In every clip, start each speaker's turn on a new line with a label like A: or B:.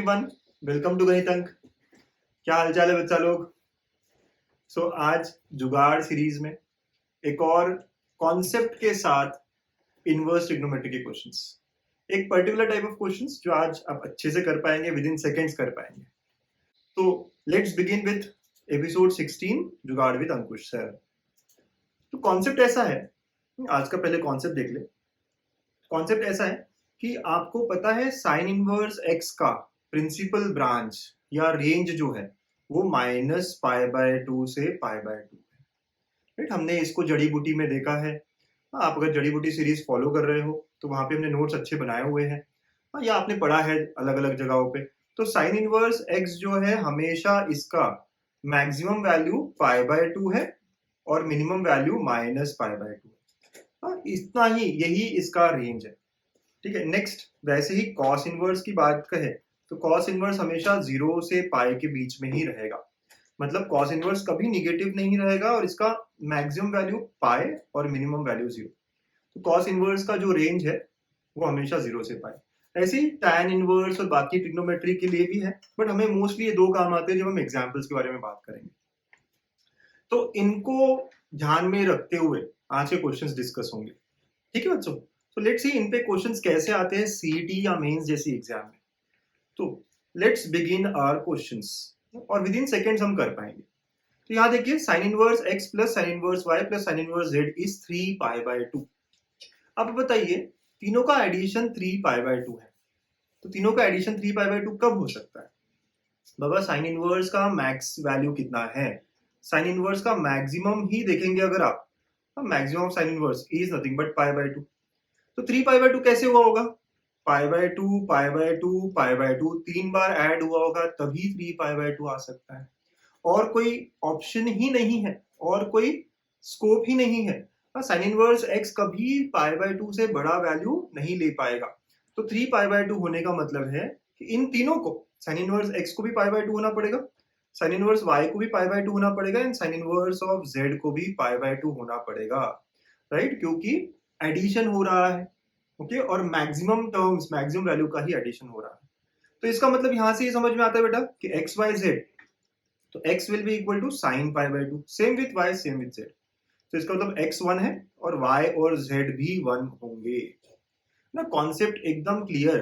A: Everyone, welcome to गणित अंक। क्या हालचाल है बच्चा लोग? आज जुगाड़ सीरीज में एक और कॉन्सेप्ट के साथ इनवर्स ट्रिग्नोमेट्री के क्वेश्चंस, एक पर्टिकुलर टाइप ऑफ क्वेश्चंस जो आज आप अच्छे से कर पाएंगे, विद इन सेकेंड्स कर पाएंगे। तो लेट्स बिगिन विद एपिसोड 16 जुगाड़ विद अंकुश सर। तो कॉन्सेप्ट ऐसा है, आज का पहले कॉन्सेप्ट देख ले। कॉन्सेप्ट ऐसा है कि आपको पता है साइन इनवर्स एक्स का प्रिंसिपल ब्रांच या रेंज जो है वो -π/2 से π/2 है। राइट, हमने इसको जड़ी बूटी में देखा है। आप अगर जड़ी बूटी सीरीज फॉलो कर रहे हो तो वहां पे हमने नोट्स अच्छे बनाए हुए हैं, या आपने पढ़ा है अलग अलग जगहों पे। तो साइन इनवर्स एक्स जो है हमेशा इसका मैक्सिमम वैल्यू π/2 है और मिनिमम वैल्यू -π/2 है। इतना ही, यही इसका रेंज है। ठीक है। नेक्स्ट, वैसे ही कॉस इनवर्स की बात कहे तो कॉस इनवर्स हमेशा 0 से पाई के बीच में ही रहेगा। मतलब कॉस इनवर्स कभी निगेटिव नहीं रहेगा और इसका मैक्सिमम वैल्यू पाई और मिनिमम वैल्यू 0। तो कॉस इनवर्स का जो रेंज है वो हमेशा 0 से पाई। ऐसे ही टैन इनवर्स और बाकी ट्रिग्नोमेट्री के लिए भी है, बट हमें मोस्टली ये दो काम आते हैं जब हम एग्जाम्पल्स के बारे में बात करेंगे। तो इनको ध्यान में रखते हुए आज के क्वेश्चंस डिस्कस होंगे। ठीक है बच्चों? तो लेट्स सी इन पे क्वेश्चंस कैसे आते हैं सीईटी या मेंस जैसी एग्जाम में। तो लेट्स बिगिन आवर क्वेश्चंस और विद इन सेकंड्स हम कर पाएंगे। तो यहाँ देखिए, sine inverse x plus sine inverse y plus sine inverse z is 3π/2। अब बताइए, तीनों का एडिशन 3π/2 है, तो तीनों का एडिशन 3π/2 कब हो सकता है? बाबा, साइन इनवर्स का मैक्स वैल्यू कितना है? साइन इनवर्स का मैक्सिमम ही देखेंगे अगर आप, maximum of sine inverse is nothing but π/2। तो 3π/2 कैसे हुआ होगा? π/2 π/2 π/2 तीन बार ऐड हुआ होगा तभी 3π/2 आ सकता है। और कोई ऑप्शन ही नहीं है और कोई स्कोप ही नहीं है। साइन इनवर्स x कभी π/2 से बड़ा वैल्यू नहीं ले पाएगा। तो 3π/2 होने का मतलब है कि इन तीनों को, साइन इनवर्स x को भी π/2 होना पड़ेगा, साइन इनवर्स y को भी π/2 होना पड़ेगा and sine inverse of z को भी π/2 होना पड़ेगा। राइट, क्योंकि एडिशन हो रहा है। ओके, और मैक्सिमम टर्म्स, मैक्सिमम वैल्यू का ही एडिशन हो रहा है। तो इसका मतलब यहां से ये समझ में आता है बेटा कि x y z, तो x will be equal to sine π/2, same with y same with z। तो इसका मतलब x 1 है और y और z भी 1 होंगे ना। कॉन्सेप्ट एकदम क्लियर,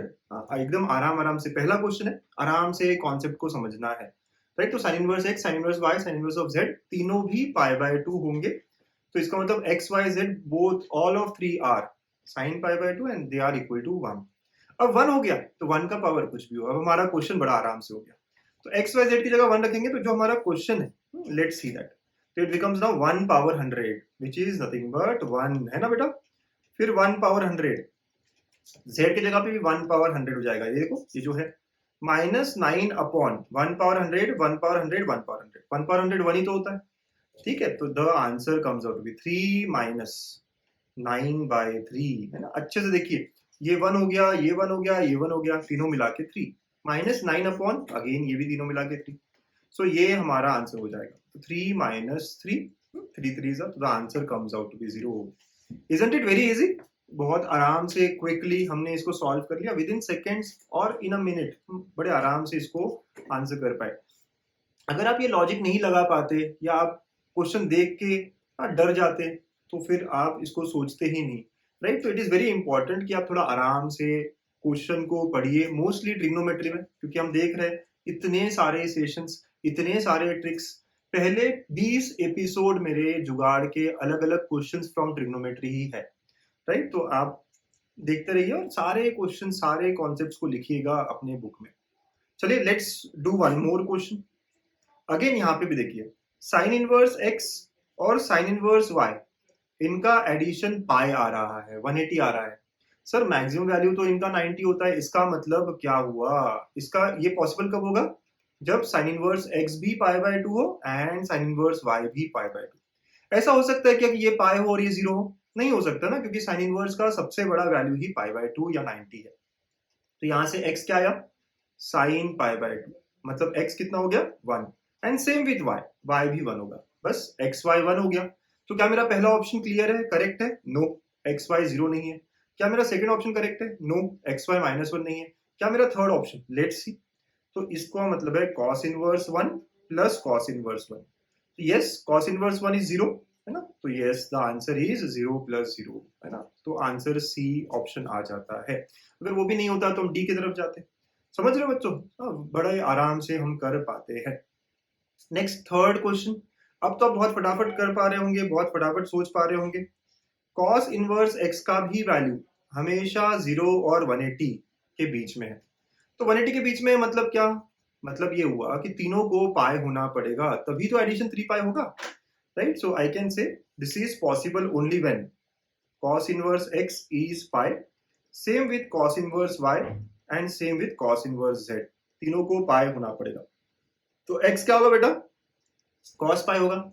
A: एकदम आराम आराम से। पहला क्वेश्चन है, आराम से कॉन्सेप्ट को समझना है। राइट, तो sign inverse x, sign inverse y, sine inverse of z तीनों भी π/2 होंगे। तो इसका मतलब x y z both all of 3 are sin π/2 and they are equal to 1। अब 1 हो गया तो 1 का पावर कुछ भी हो। अब हमारा क्वेश्चन बड़ा आराम से हो गया। तो x y z की जगह 1 रखेंगे तो जो हमारा क्वेश्चन है, लेट्स सी दैट, तो it becomes now 1 power 100 which is nothing but 1, है ना बेटा। फिर 1 पावर 100, z की जगह पे भी 1 पावर 100 हो जाएगा। ये देखो, ये जो है -9 upon 1 power 100, 1 power 100, 1 power 100, 1 power 100 1 ही तो होता है। ठीक है, तो the answer comes out to be 3 minus 9/3, है ना। अच्छे से देखिए, ये 1 हो गया, ये 1 हो गया, ये 1 हो गया, तीनों मिला के 3 -9 अपॉन अगेन ये भी तीनों मिला के 3। सो ये हमारा आंसर हो जाएगा। तो 3 - 3, 3 3 the answer comes out to be 0। Isn't it very easy? बहुत आराम से क्विकली हमने इसको सॉल्व कर लिया विद इन सेकेंड्स और इन अ मिनट। बड़े आराम से इसको आंसर कर पाए। अगर आप ये लॉजिक नहीं लगा पाते या आप क्वेश्चन देख के डर जाते तो फिर आप इसको सोचते ही नहीं। राइट, तो इट इज वेरी इंपॉर्टेंट कि आप थोड़ा आराम से क्वेश्चन को पढ़िए, मोस्टली ट्रिग्नोमेट्री में, क्योंकि हम देख रहे हैं इतने सारे सेशंस, इतने सारे ट्रिक्स। पहले 20 एपिसोड मेरे जुगाड़ के अलग अलग क्वेश्चंस फ्रॉम ट्रिग्नोमेट्री ही है। राइट, तो आप देखते रहिए और सारे क्वेश्चन, सारे कॉन्सेप्ट्स को लिखिएगा अपने बुक में। चलिए, let's do one more question. Again यहाँ पे भी देखिए, साइन इनवर्स x और साइन इनवर्स y, इनका एडिशन पाई आ रहा है, 180 आ रहा है। सर, मैक्सिमम वैल्यू तो इनका 90 होता है, इसका मतलब क्या हुआ? इसका ये पॉसिबल कब होगा? जब साइन इनवर्स x भी π/2 हो एंड साइन इनवर्स y भी π/2। ऐसा हो सकता है क्या कि ये पाई हो और ये 0 हो? नहीं हो सकता ना, क्योंकि साइन इनवर्स का सबसे बड़ा वैल्यू ही π/2 या 90 है। तो यहां से x क्या आया? साइन π/2, मतलब x कितना हो गया? 1। And same with y, y भी 1 होगा। बस x y 1 हो गया। तो क्या मेरा पहला ऑप्शन क्लियर है, करेक्ट है? नो, एक्स वाई 0 नहीं है। क्या मेरा सेकंड ऑप्शन करेक्ट है? नो, एक्स वाई -1 नहीं है। क्या मेरा थर्ड ऑप्शन? Let's see. तो इसका मतलब है cos inverse 1 plus cos inverse 1. Yes, cos inverse 1 is 0, है ना. तो yes, the answer is 0 plus 0, है ना. तो आंसर सी ऑप्शन आ जाता है. अगर वो भी नहीं होता तो हम डी की तरफ जाते. समझ रहे हो बच्चों? बड़ा आराम से हम कर पाते हैं. Next third question. अब तो आप बहुत फटाफट कर पा रहे होंगे, बहुत फटाफट सोच पा रहे होंगे. cos इनवर्स x का भी वैल्यू हमेशा 0 और 180 के बीच में है. तो 180 के बीच में मतलब क्या? मतलब ये हुआ कि तीनों को पाई होना पड़ेगा, तभी तो एडिशन 3 पाई होगा, right. So I can say this is possible only when cos inverse x is pi, same with cos inverse y and same with cos inverse z. तीनों को पाई होना पड़ेगा. तो x क्या होगा बेटा? cos pi होगा.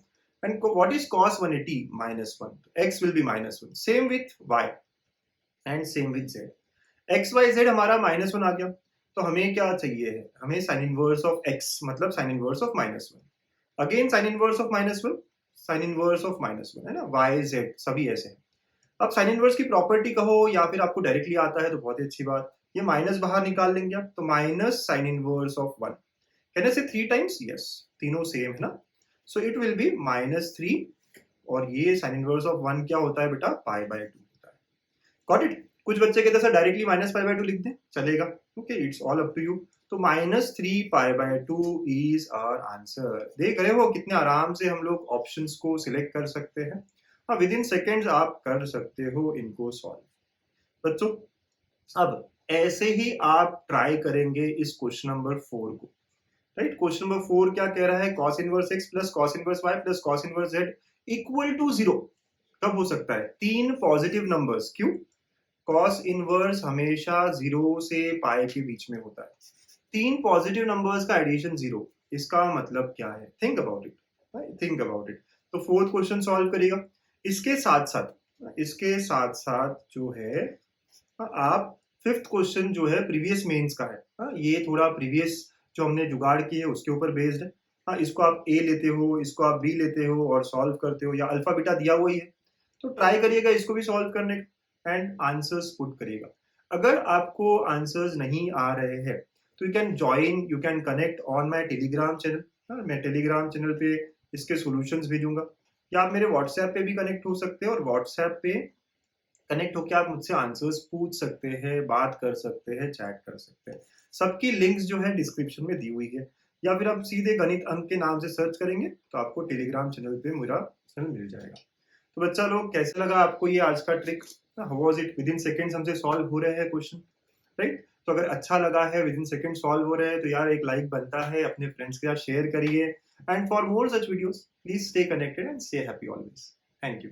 A: And what is cos 180 minus 1? X will be minus 1. Same with y and same with z. x, y, z हमारा minus 1 आ गया. तो हमें क्या चाहिए है? हमें sin inverse of x मतलब sin inverse of minus 1. Again sin inverse of minus 1, sin inverse of minus 1, है ना. y, z सभी ऐसे हैं. अब sin inverse की प्रॉपर्टी कहो या फिर आपको डायरेक्टली आता है तो बहुत ही अच्छी बात. ये माइनस बाहर निकाल लेंगे आप, तो minus sin inverse of 1. Can I से 3 टाइम्स? यस, तीनों सेम है ना. सो इट विल बी -3 और ये sin इनवर्स ऑफ 1 क्या होता है बेटा? पाई बाय 2 होता है. Got it? कुछ बच्चे कहते हैं डायरेक्टली -π/2 लिख दें, चलेगा. Okay, it's all up to you. तो -3 π/2 इज आवर आंसर. देख रहे हो कितने आराम से हम लोग ऑप्शंस को सिलेक्ट कर सकते हैं. हाँ, विद इन सेकेंड्स आप कर सकते हो इनको सॉल्व. बच्चों, अब ऐसे ही आप ट्राई करेंगे इस क्वेश्चन नंबर 4 को, राइट. क्वेश्चन नंबर 4 क्या कह रहा है? cos inverse x plus cos inverse y plus cos inverse z equal to 0 कब हो सकता है? 3 पॉजिटिव नंबर्स. क्यों? cos इनवर्स हमेशा 0 से पाई के बीच में होता है. 3 पॉजिटिव नंबर्स का एडिशन 0, इसका मतलब क्या है? Think about it, think about it. तो फोर्थ क्वेश्चन सॉल्व करिएगा. इसके साथ साथ जो है आप फिफ्थ क्वेश्चन जो है प्रीवियस मेंस का है. ये थोड़ा प्रीवियस जो हमने जुगाड़ की है उसके ऊपर बेस्ड है. हाँ, इसको आप ए लेते हो, इसको आप बी लेते हो और सॉल्व करते हो, या अल्फा बीटा दिया हुआ ही है तो ट्राई करिएगा इसको भी सॉल्व करने एंड आंसर्स पुट करिएगा. अगर आपको आंसर्स नहीं आ रहे हैं तो you can connect on my Telegram channel. मैं टेलीग्राम चैनल पे इसके सॉल्यूशंस भेजूंगा, या आप मेरे व्हाट्सएप पे भी कनेक्ट हो सकते हैं और व्हाट्सएप पे कनेक्ट होकर आप मुझसे आंसर्स पूछ सकते हैं, बात कर सकते हैं, चैट कर सकते हैं. सबकी लिंक्स जो है डिस्क्रिप्शन में दी हुई है, या फिर आप सीधे गणित अंक के नाम से सर्च करेंगे तो आपको टेलीग्राम चैनल पे मेरा चैनल मिल जाएगा. तो बच्चा लोग, कैसे लगा आपको ये आज का trick? How was it? With in seconds हमसे सॉल्व हो रहे हैं क्वेश्चन, राइट. तो अगर अच्छा लगा है, विद इन सेकंड सॉल्व हो रहे हैं, तो यार एक लाइक बनता है, अपने फ्रेंड्स के साथ शेयर करिए. And for more such videos please stay connected and stay happy always. Thank you.